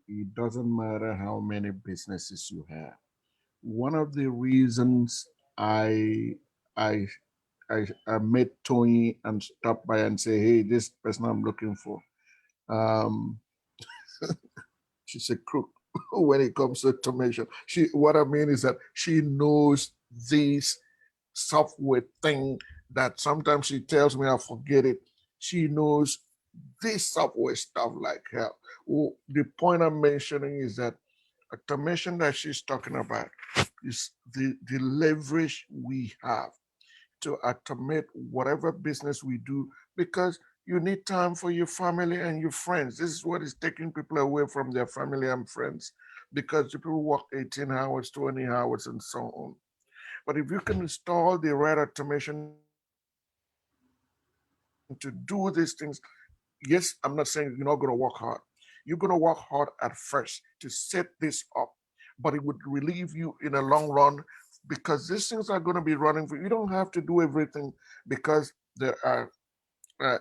it doesn't matter how many businesses you have. One of the reasons I I I met Tony and stopped by and say, hey, this person I'm looking for. Um, she's a crook when it comes to automation. What I mean is that she knows this software thing that sometimes she tells me I forget it. She knows this software stuff like hell. Well, the point I'm mentioning is that automation that she's talking about is the leverage we have to automate whatever business we do, because you need time for your family and your friends. This is what is taking people away from their family and friends, because people work 18 hours, 20 hours, and so on. But if you can install the right automation to do these things, yes, I'm not saying you're not going to work hard. You're going to work hard at first to set this up, but it would relieve you in a long run, because these things are going to be running for you. You don't have to do everything, because there are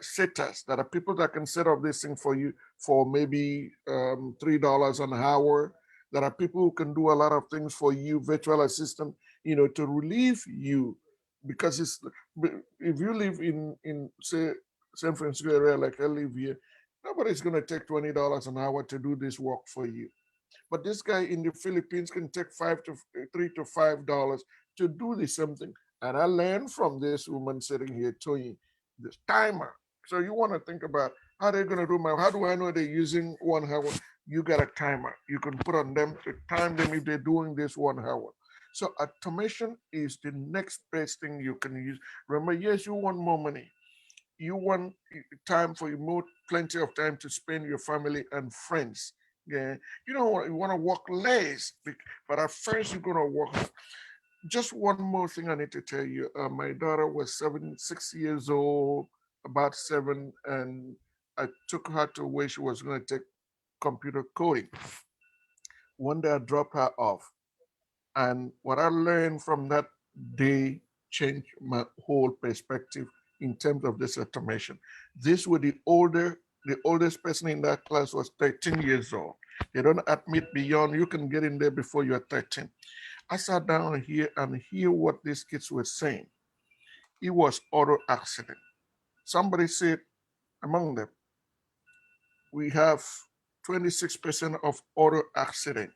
setters that are people that can set up this thing for you for maybe $3 an hour. There are people who can do a lot of things for you, virtual assistant, to relieve you, because if you live in say San Francisco area like I live here, nobody's going to take $20 an hour to do this work for you. But this guy in the Philippines can take $3 to $5 to do this something. And I learned from this woman sitting here, Tony, this timer. So you want to think about how they're going to do how do I know they're using 1 hour? You got a timer. You can put on them to time them if they're doing this 1 hour. So automation is the next best thing you can use. Remember, yes, you want more money. You want time for more, plenty of time to spend your family and friends. Yeah, you want to work less, but at first you're gonna work hard. Just one more thing I need to tell you. My daughter was 6 years old, about 7, and I took her to where she was going to take computer coding. One day I dropped her off, and what I learned from that day changed my whole perspective in terms of this automation. This was the oldest person in that class was 13 years old. They don't admit beyond, you can get in there before you're 13. I sat down here and hear what these kids were saying. It was auto accident. Somebody said among them, we have 26% of auto accident.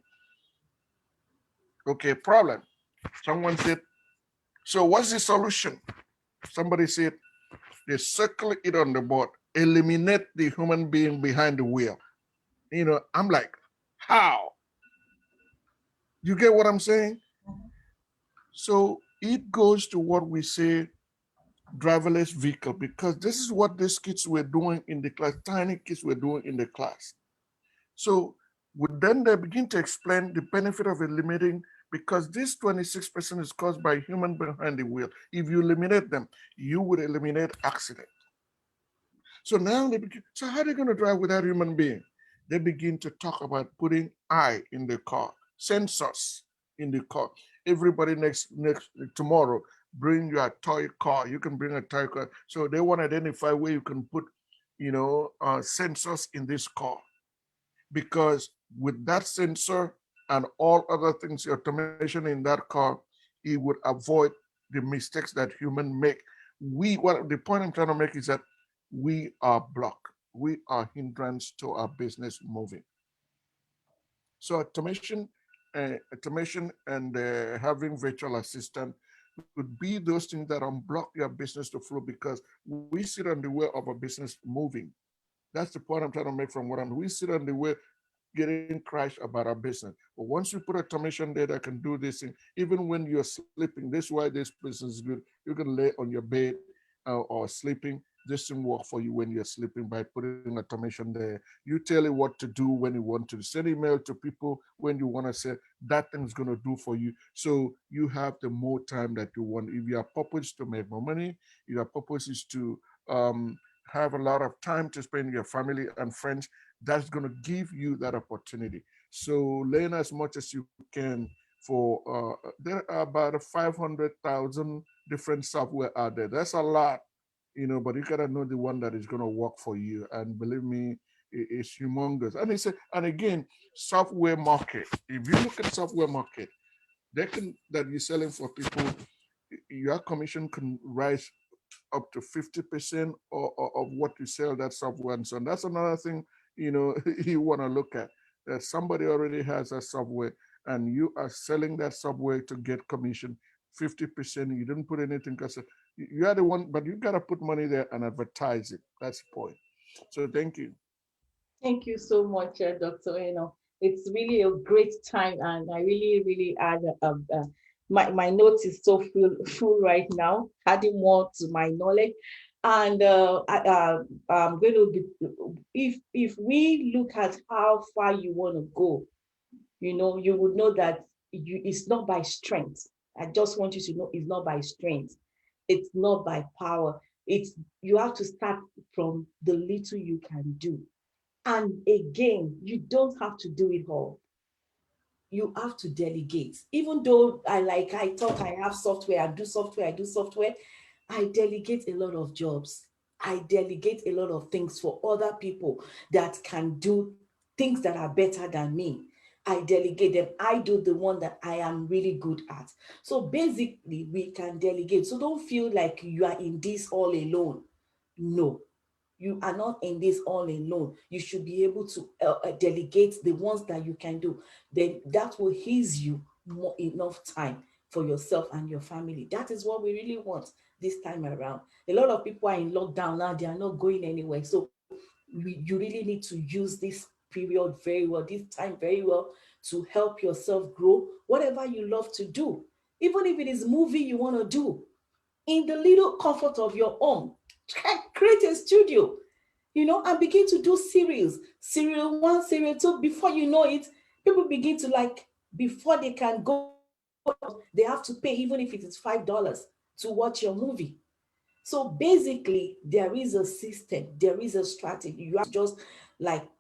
Okay, problem. Someone said, so what's the solution? Somebody said, they circle it on the board, eliminate the human being behind the wheel. I'm like, how? You get what I'm saying? So it goes to what we say driverless vehicle, because this is what these kids were doing in the class, tiny kids were doing in the class. So then they begin to explain the benefit of eliminating, because this 26% is caused by human behind the wheel. If you eliminate them, you would eliminate accident. So now they begin, so how are they going to drive without human being? They begin to talk about putting eye in the car, sensors in the car. Everybody next tomorrow, bring your toy car. You can bring a toy car. So they want to identify where you can put, sensors in this car, because with that sensor and all other things, the automation in that car, it would avoid the mistakes that humans make. The point I'm trying to make is that we are blocked. We are hindrance to our business moving. So automation and having virtual assistant would be those things that unblock your business to flow, because we sit on the wheel of a business moving. That's the point I'm trying to make from what we sit on the wheel getting crashed about our business. But once you put automation there that can do this thing, even when you're sleeping, this is why this business is good. You can lay on your bed or sleeping. This thing work for you when you're sleeping by putting automation there. You tell it what to do when you want to send email to people, when you want to say that thing's going to do for you. So you have the more time that you want. If your purpose is to make more money, if your purpose is to have a lot of time to spend with your family and friends, that's going to give you that opportunity. So learn as much as you can. There are about 500,000 different software out there. That's a lot, but you gotta know the one that is going to work for you. And believe me, it's humongous. And again, software market. If you look at software market, that you're selling for people, your commission can rise up to 50% of what you sell that software and so on. That's another thing, you want to look at. That somebody already has that software and you are selling that software to get commission 50%. You didn't put anything because you are the one, but you got to put money there and advertise it. That's the point. So thank you. Thank you so much, Dr. It's really a great time, and I really, really add my notes is so full right now, adding more to my knowledge. And I'm going to be, if we look at how far you want to go, you would know that it's not by strength. I just want you to know it's not by strength. It's not by power. It's You have to start from the little you can do. And again, you don't have to do it all. You have to delegate. Even though I thought I have software, I do software, I delegate a lot of jobs. I delegate a lot of things for other people that can do things that are better than me. I delegate them. I do the one that I am really good at. So basically, we can delegate. So don't feel like you are in this all alone. No, you are not in this all alone. You should be able to delegate the ones that you can do. Then that will ease you more enough time for yourself and your family. That is what we really want this time around. A lot of people are in lockdown now, they are not going anywhere. So you really need to use this period very well, this time very well, to help yourself grow whatever you love to do. Even if it is movie you want to do, in the little comfort of your home, create a studio, and begin to do series, serial one, serial two. Before you know it, people begin to before they can go out, they have to pay, even if it is $5 to watch your movie. So basically, there is a system, there is a strategy. You have to just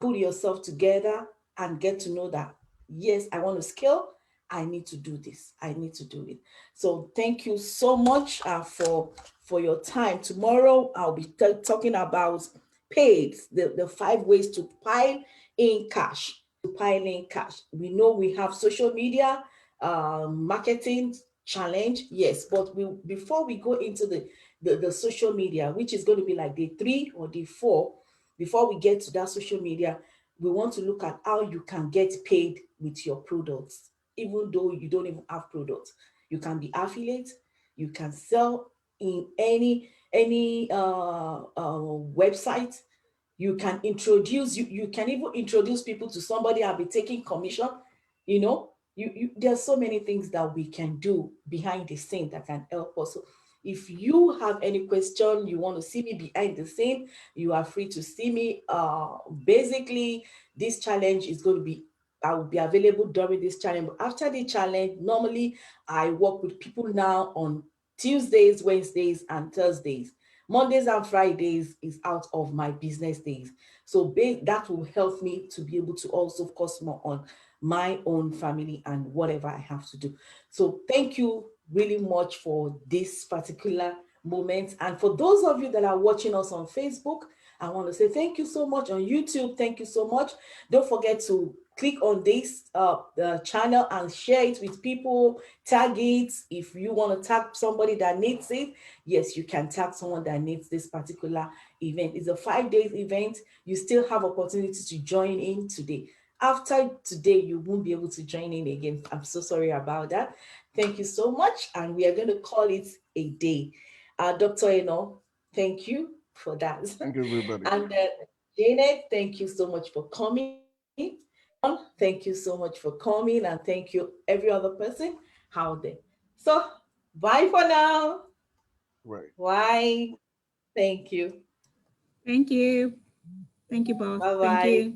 put yourself together and get to know that, yes, I want to scale. I need to do this. I need to do it. So thank you so much for your time. Tomorrow, I'll be talking about paid, the 5 ways to pile in cash. We know we have social media, marketing challenge, yes, but before we go into the social media, which is going to be like day 3 or day 4, before we get to that social media, we want to look at how you can get paid with your products, even though you don't even have products. You can be affiliate, you can sell in any website. You can introduce, you can even introduce people to somebody. I'll be taking commission, you know There are so many things that we can do behind the scene that can help us. So if you have any question, you want to see me behind the scene, you are free to see me. Basically, this challenge is going to be, I will be available during this challenge. But after the challenge, normally I work with people now on Tuesdays, Wednesdays, and Thursdays. Mondays and Fridays is out of my business days. So that will help me to be able to also focus more on my own family and whatever I have to do. So thank you really much for this particular moment. And for those of you that are watching us on Facebook, I want to say thank you so much. On YouTube, thank you so much. Don't forget to click on this channel and share it with people. Tag it. If you want to tag somebody that needs it, yes, you can tag someone that needs this particular event. It's a 5 days event. You still have opportunity to join in today. After today, you won't be able to join in again. I'm so sorry about that. Thank you so much. And we are going to call it a day. Dr. Eno, thank you for that. Thank you, everybody. And Janet, thank you so much for coming. John, thank you so much for coming. And thank you, every other person out there. So, bye for now. Right. Bye. Thank you. Thank you. Thank you both. Bye Thank bye. you.